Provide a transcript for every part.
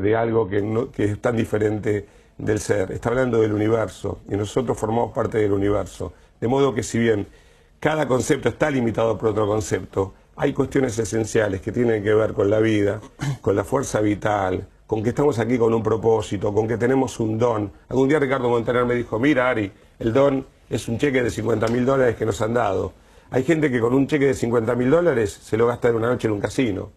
de algo que es tan diferente del ser. Está hablando del universo y nosotros formamos parte del universo. De modo que si bien cada concepto está limitado por otro concepto, hay cuestiones esenciales que tienen que ver con la vida, con la fuerza vital, con que estamos aquí con un propósito, con que tenemos un don. Algún día Ricardo Montaner me dijo, mira Ari, el don es un cheque de $50.000 que nos han dado. Hay gente que con un cheque de $50.000 se lo gasta en una noche en un casino.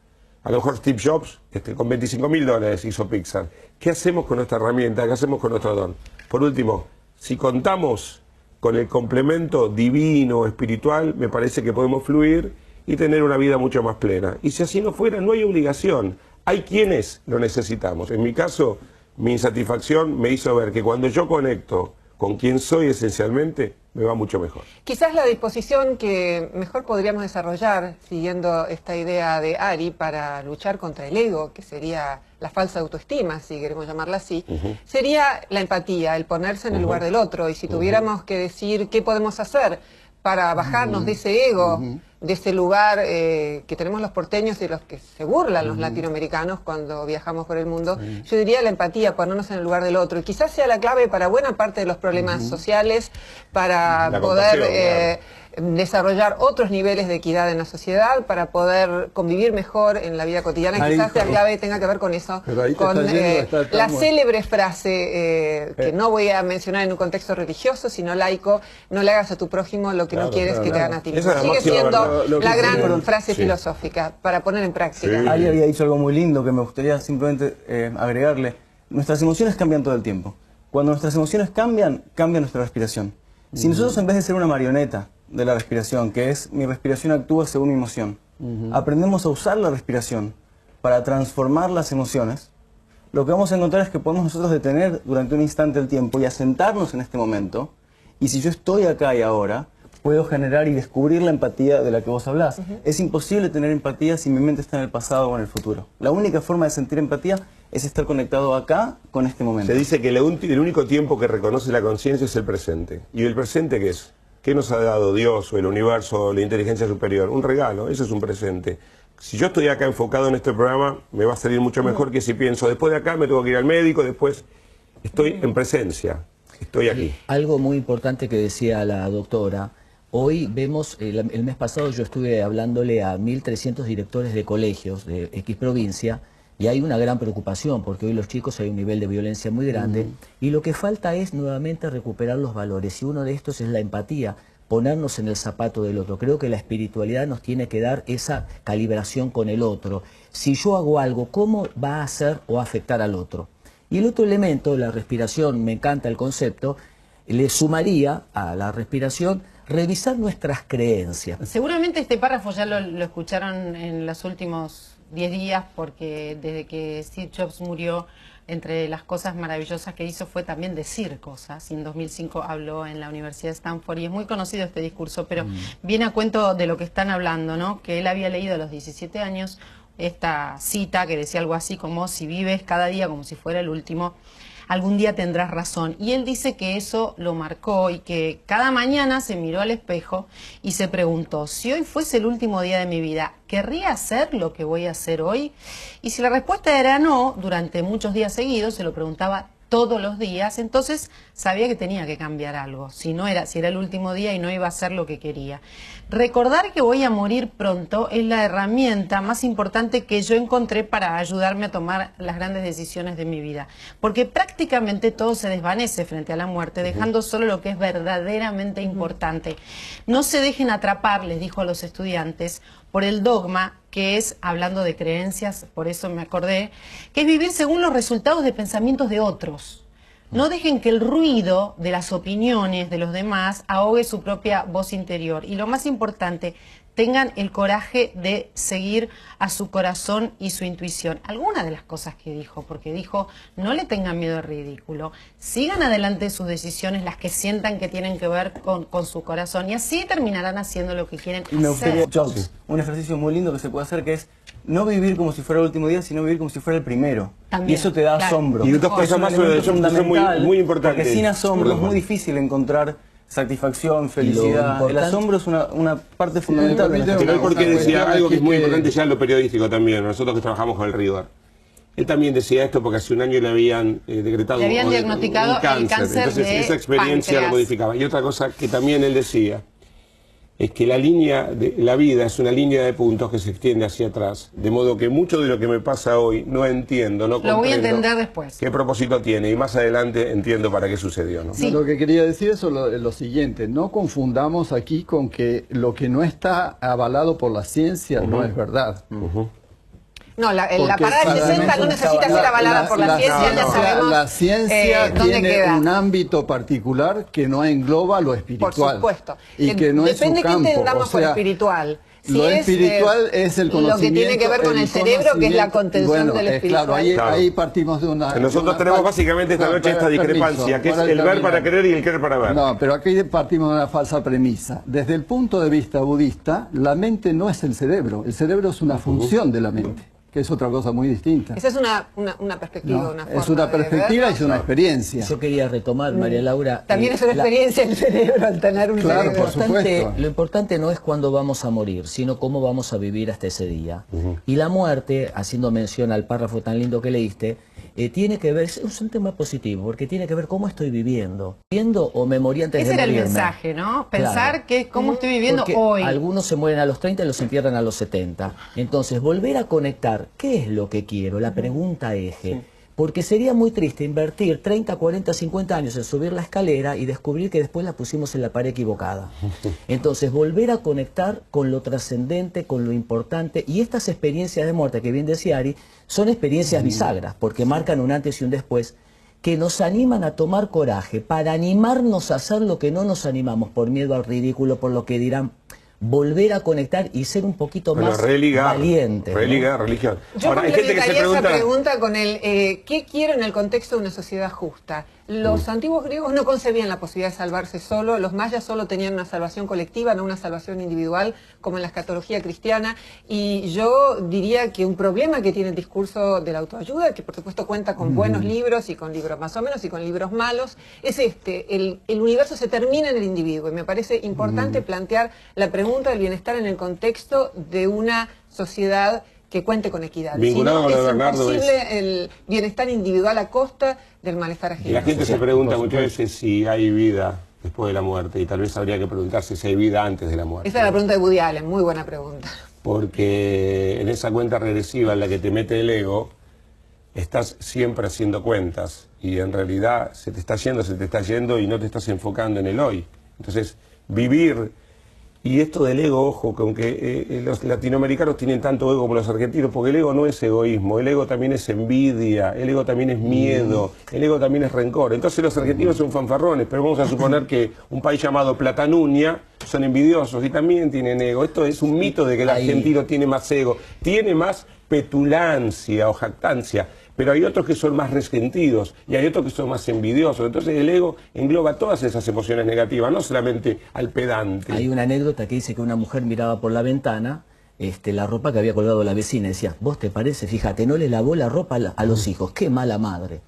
A lo mejor Steve Jobs con $25.000 hizo Pixar. ¿Qué hacemos con nuestra herramienta? ¿Qué hacemos con nuestro don? Por último, si contamos con el complemento divino, espiritual, me parece que podemos fluir y tener una vida mucho más plena. Y si así no fuera, no hay obligación. Hay quienes lo necesitamos. En mi caso, mi insatisfacción me hizo ver que cuando yo conecto con quien soy esencialmente, me va mucho mejor. Quizás la disposición que mejor podríamos desarrollar, siguiendo esta idea de Ari, para luchar contra el ego, que sería la falsa autoestima, si queremos llamarla así, sería la empatía, el ponerse en el lugar del otro. Y si tuviéramos que decir qué podemos hacer para bajarnos de ese ego, de ese lugar que tenemos los porteños y de los que se burlan los latinoamericanos cuando viajamos por el mundo, yo diría la empatía, ponernos en el lugar del otro. Y quizás sea la clave para buena parte de los problemas sociales, para poder desarrollar otros niveles de equidad en la sociedad, para poder convivir mejor en la vida cotidiana. Quizás la clave tenga que ver con eso, con la célebre frase que no voy a mencionar en un contexto religioso, sino laico: no le hagas a tu prójimo lo que no quieres que te hagan a ti mismo. Sigue siendo la gran frase filosófica para poner en práctica. Ali había dicho algo muy lindo que me gustaría simplemente agregarle. Nuestras emociones cambian todo el tiempo. Cuando nuestras emociones cambian, cambia nuestra respiración. Si nosotros, en vez de ser una marioneta de la respiración, que es mi respiración actúa según mi emoción, aprendemos a usar la respiración para transformar las emociones, lo que vamos a encontrar es que podemos nosotros detener durante un instante el tiempo y asentarnos en este momento, y si yo estoy acá y ahora, puedo generar y descubrir la empatía de la que vos hablás. Es imposible tener empatía si mi mente está en el pasado o en el futuro. La única forma de sentir empatía es estar conectado acá con este momento. Se dice que el único tiempo que reconoce la conciencia es el presente. ¿Y el presente qué es? ¿Qué nos ha dado Dios o el universo o la inteligencia superior? Un regalo, eso es un presente. Si yo estoy acá enfocado en este programa, me va a salir mucho mejor que si pienso, después de acá me tengo que ir al médico, después estoy en presencia, estoy aquí. Algo muy importante que decía la doctora, hoy vemos, el mes pasado yo estuve hablándole a 1.300 directores de colegios de X provincia, y hay una gran preocupación porque hoy los chicos hay un nivel de violencia muy grande y lo que falta es nuevamente recuperar los valores, y uno de estos es la empatía, ponernos en el zapato del otro. Creo que la espiritualidad nos tiene que dar esa calibración con el otro. Si yo hago algo, ¿cómo va a hacer o afectar al otro? Y el otro elemento, la respiración, me encanta el concepto, le sumaría a la respiración revisar nuestras creencias. Seguramente este párrafo ya lo escucharon en los últimos 10 días, porque desde que Steve Jobs murió, entre las cosas maravillosas que hizo fue también decir cosas. En 2005 habló en la Universidad de Stanford y es muy conocido este discurso, pero viene a cuento de lo que están hablando, ¿no? Que él había leído a los 17 años esta cita que decía algo así como: si vives cada día como si fuera el último, algún día tendrás razón. Y él dice que eso lo marcó y que cada mañana se miró al espejo y se preguntó: si hoy fuese el último día de mi vida, ¿querría hacer lo que voy a hacer hoy? Y si la respuesta era no, durante muchos días seguidos, se lo preguntaba todos los días, entonces sabía que tenía que cambiar algo, si era el último día y no iba a hacer lo que quería. Recordar que voy a morir pronto es la herramienta más importante que yo encontré para ayudarme a tomar las grandes decisiones de mi vida, porque prácticamente todo se desvanece frente a la muerte, dejando solo lo que es verdaderamente importante. No se dejen atrapar, les dijo a los estudiantes, por el dogma, que es, hablando de creencias, por eso me acordé, que es vivir según los resultados de pensamientos de otros. No dejen que el ruido de las opiniones de los demás ahogue su propia voz interior. Y lo más importante, tengan el coraje de seguir a su corazón y su intuición. Algunas de las cosas que dijo, porque dijo: no le tengan miedo al ridículo, sigan adelante sus decisiones, las que sientan que tienen que ver con su corazón, y así terminarán haciendo lo que quieren hacer. Me gustaría, Jobs, un ejercicio muy lindo que se puede hacer, que es no vivir como si fuera el último día, sino vivir como si fuera el primero. También, y eso te da asombro. Y dos cosas más sobre eso muy importantes. Porque sin asombro es muy difícil encontrar satisfacción, felicidad. El asombro es una parte fundamental de nuestra vida. Pero porque decía algo que es muy importante ya en lo periodístico también, nosotros que trabajamos con el rigor. Él también decía esto porque hace un año le habían decretado Le habían diagnosticado el cáncer Entonces de esa experiencia páncreas. lo modificaba. Y otra cosa que también él decía es que la línea de la vida es una línea de puntos que se extiende hacia atrás, de modo que mucho de lo que me pasa hoy no entiendo, no comprendo. Lo voy a entender después. ¿Qué propósito tiene? Y más adelante entiendo para qué sucedió, ¿no? Sí. Lo que quería decir es lo siguiente, no confundamos aquí con que lo que no está avalado por la ciencia no es verdad. No, la Porque parada del 60 no necesita ser avalada por la ciencia, ya sabemos La ciencia dónde tiene queda. un ámbito particular que no engloba lo espiritual. Por supuesto. Y que no es su Depende campo. qué entendamos O por sea, espiritual. Si lo espiritual es el conocimiento. Lo que tiene que ver con el cerebro, que es la contención del espiritual. Claro, ahí partimos de una... Nosotros tenemos básicamente esta noche esta discrepancia, que es el ver para creer y el creer para ver. No, pero aquí partimos de una falsa premisa. Desde el punto de vista budista, la mente no es el cerebro es una función de la mente, que es otra cosa muy distinta. Esa es una perspectiva, No, una forma es una de perspectiva y verlo. es una experiencia. Yo quería retomar, María Laura. También es una experiencia el cerebro al tener un Claro, cerebro. por supuesto. Lo importante no es cuándo vamos a morir, sino cómo vamos a vivir hasta ese día. Y la muerte, haciendo mención al párrafo tan lindo que leíste, tiene que ver, es un tema positivo, porque tiene que ver cómo estoy viviendo. ¿Viviendo o me morí antes Ese de era el morirme? mensaje, ¿no? Pensar Claro. que cómo estoy viviendo Porque hoy. algunos se mueren a los 30 y los entierran a los 70. Entonces, volver a conectar, ¿qué es lo que quiero? La pregunta eje. Porque sería muy triste invertir 30, 40, 50 años en subir la escalera y descubrir que después la pusimos en la pared equivocada. Entonces, volver a conectar con lo trascendente, con lo importante. Y estas experiencias de muerte, que bien decía Ari, son experiencias bisagras, porque marcan un antes y un después, que nos animan a tomar coraje, para animarnos a hacer lo que no nos animamos, por miedo al ridículo, por lo que dirán. Volver a conectar y ser un poquito más valiente. Religar, religión. Yo Ahora, hay gente que se complementaría esa pregunta... pregunta con el ¿qué quiero en el contexto de una sociedad justa? Los antiguos griegos no concebían la posibilidad de salvarse solo, los mayas solo tenían una salvación colectiva, no una salvación individual, como en la escatología cristiana, y yo diría que un problema que tiene el discurso de la autoayuda, que por supuesto cuenta con buenos libros y con libros más o menos y con libros malos, es el universo se termina en el individuo, y me parece importante plantear la pregunta del bienestar en el contexto de una sociedad que cuente con equidad. Vinculado Si no, con lo de es Bernardo, imposible el bienestar individual a costa del malestar Y la ajeno. gente se pregunta muchas veces si hay vida después de la muerte, y tal vez habría que preguntarse si hay vida antes de la muerte. Esa es la pregunta de Woody Allen, muy buena pregunta. Porque en esa cuenta regresiva en la que te mete el ego, estás siempre haciendo cuentas, y en realidad se te está yendo y no te estás enfocando en el hoy. Entonces, vivir... Y esto del ego, ojo, que aunque los latinoamericanos tienen tanto ego como los argentinos, porque el ego no es egoísmo, el ego también es envidia, el ego también es miedo, el ego también es rencor. Entonces los argentinos son fanfarrones, pero vamos a suponer que un país llamado Platanunia son envidiosos y también tienen ego. Esto es un mito de que el argentino tiene más ego, tiene más petulancia o jactancia. Pero hay otros que son más resentidos y hay otros que son más envidiosos. Entonces el ego engloba todas esas emociones negativas, no solamente al pedante. Hay una anécdota que dice que una mujer miraba por la ventana la ropa que había colgado la vecina y decía, ¿vos te parece? Fíjate, no le lavó la ropa a los hijos, qué mala madre.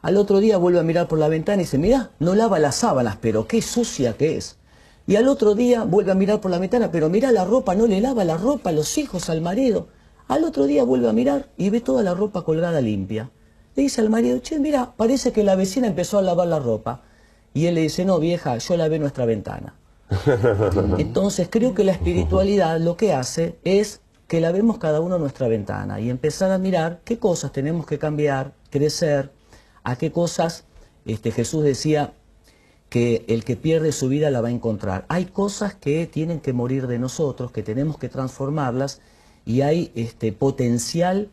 Al otro día vuelve a mirar por la ventana y dice, mirá, no lava las sábanas, pero qué sucia que es. Y al otro día vuelve a mirar por la ventana, pero mirá la ropa, no le lava la ropa a los hijos, al marido. Al otro día vuelve a mirar y ve toda la ropa colgada limpia. Le dice al marido, che, mira, parece que la vecina empezó a lavar la ropa. Y él le dice, no, vieja, yo lavé nuestra ventana. Entonces creo que la espiritualidad lo que hace es que lavemos cada uno nuestra ventana y empezar a mirar qué cosas tenemos que cambiar, crecer, a qué cosas, Jesús decía que el que pierde su vida la va a encontrar. Hay cosas que tienen que morir de nosotros, que tenemos que transformarlas, y hay potencial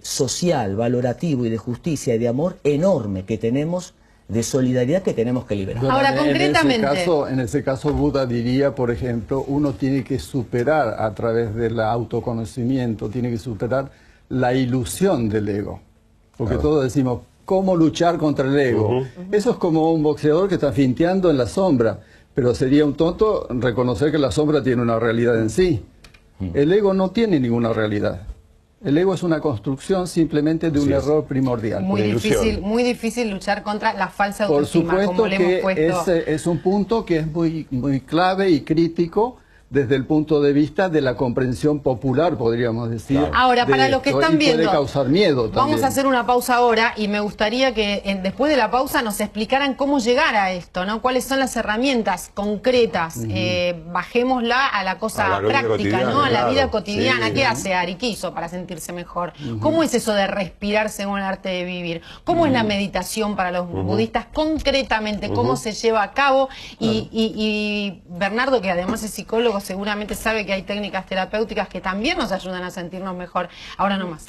social, valorativo y de justicia y de amor enorme que tenemos, de solidaridad que tenemos que liberar. Bueno, Ahora, concretamente... En ese caso, Buda diría, por ejemplo, uno tiene que superar a través del autoconocimiento, tiene que superar la ilusión del ego. Porque todos decimos, ¿cómo luchar contra el ego? Eso es como un boxeador que está finteando en la sombra, pero sería un tonto reconocer que la sombra tiene una realidad en sí. El ego no tiene ninguna realidad. El ego es una construcción simplemente de un error primordial. Muy difícil luchar contra la falsa Por autoestima, supuesto como le hemos que puesto. es un punto que es muy clave y crítico, desde el punto de vista de la comprensión popular, podríamos decir. Claro. Ahora, para los que están viendo, puede causar miedo también. Vamos a hacer una pausa ahora y me gustaría que después de la pausa nos explicaran cómo llegar a esto, ¿no? Cuáles son las herramientas concretas. Bajémosla a la cosa práctica, ¿no? A la vida cotidiana. Sí. ¿Qué hace Ari? ¿Qué hizo para sentirse mejor? ¿Cómo es eso de respirar según el arte de vivir? ¿Cómo es la meditación para los budistas concretamente? ¿Cómo se lleva a cabo? Y Bernardo, que además es psicólogo, seguramente sabe que hay técnicas terapéuticas que también nos ayudan a sentirnos mejor. Ahora no más.